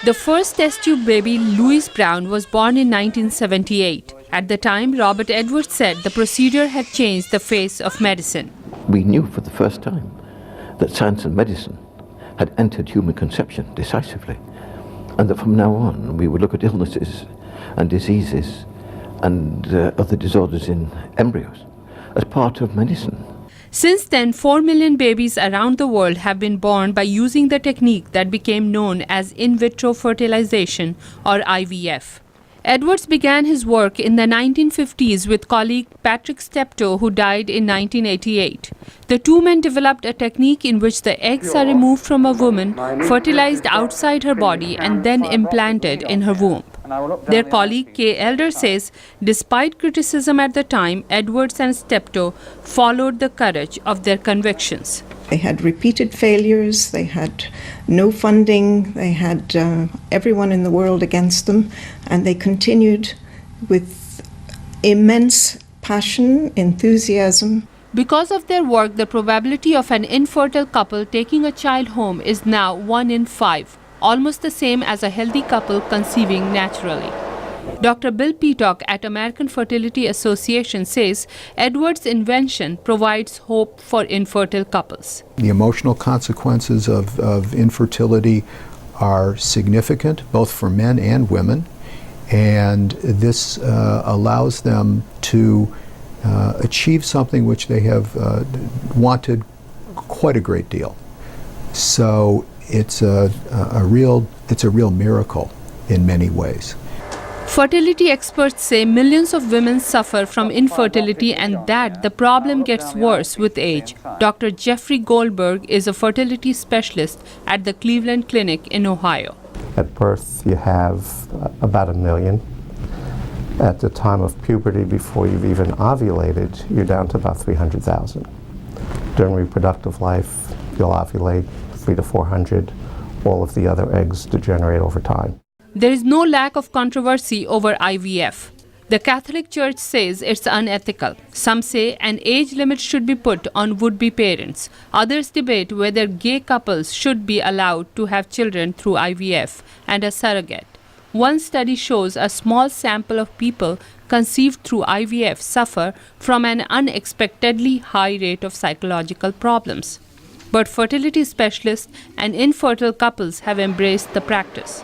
The first test tube baby, Louise Brown, was born in 1978. At the time, Robert Edwards said the procedure had changed the face of medicine. We knew for the first time that science and medicine had entered human conception decisively, and that from now on we would look at illnesses and diseases and other disorders in embryos as part of medicine. Since then, 4 million babies around the world have been born by using the technique that became known as in vitro fertilization, or IVF. Edwards began his work in the 1950s with colleague Patrick Steptoe, who died in 1988. The two men developed a technique in which the eggs are removed from a woman, fertilized outside her body, and then implanted in her womb. Their colleague Kay Elder says, despite criticism at the time, Edwards and Steptoe followed the courage of their convictions. They had repeated failures, they had no funding, they had everyone in the world against them, and they continued with immense passion, enthusiasm. Because of their work, the probability of an infertile couple taking a child home is now 1 in 5. Almost the same as a healthy couple conceiving naturally. Dr. Bill Peacock at American Fertility Association says Edwards' invention provides hope for infertile couples. The emotional consequences of infertility are significant, both for men and women, and this allows them to achieve something which they have wanted quite a great deal. So it's a real miracle in many ways. Fertility experts say millions of women suffer from infertility and that the problem gets worse with age. Dr. Jeffrey Goldberg is a fertility specialist at the Cleveland Clinic in Ohio. At birth, you have about 1 million. At the time of puberty, before you've even ovulated, you're down to about 300,000. During reproductive life, you'll ovulate 300 to 400. All of the other eggs degenerate over time. There is no lack of controversy over IVF. The Catholic Church says it's unethical. Some say an age limit should be put on would-be parents. Others debate whether gay couples should be allowed to have children through IVF and a surrogate. One study shows a small sample of people conceived through IVF suffer from an unexpectedly high rate of psychological problems. But fertility specialists and infertile couples have embraced the practice.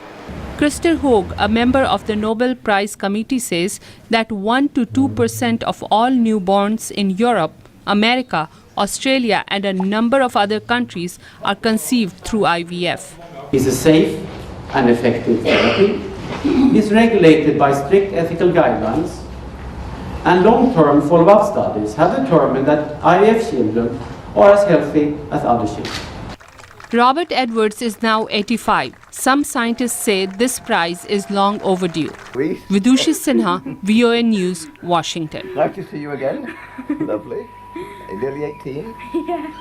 Christer Hoag, a member of the Nobel Prize Committee, says that 1 to 2% of all newborns in Europe, America, Australia, and a number of other countries are conceived through IVF. It's a safe and effective therapy. It's regulated by strict ethical guidelines, and long-term follow-up studies have determined that IVF children are as healthy as other children. Robert Edwards is now 85. Some scientists say this prize is long overdue. Vidushi Sinha, VOA News, Washington. Nice to see you again. Lovely. Nearly 18. Yeah.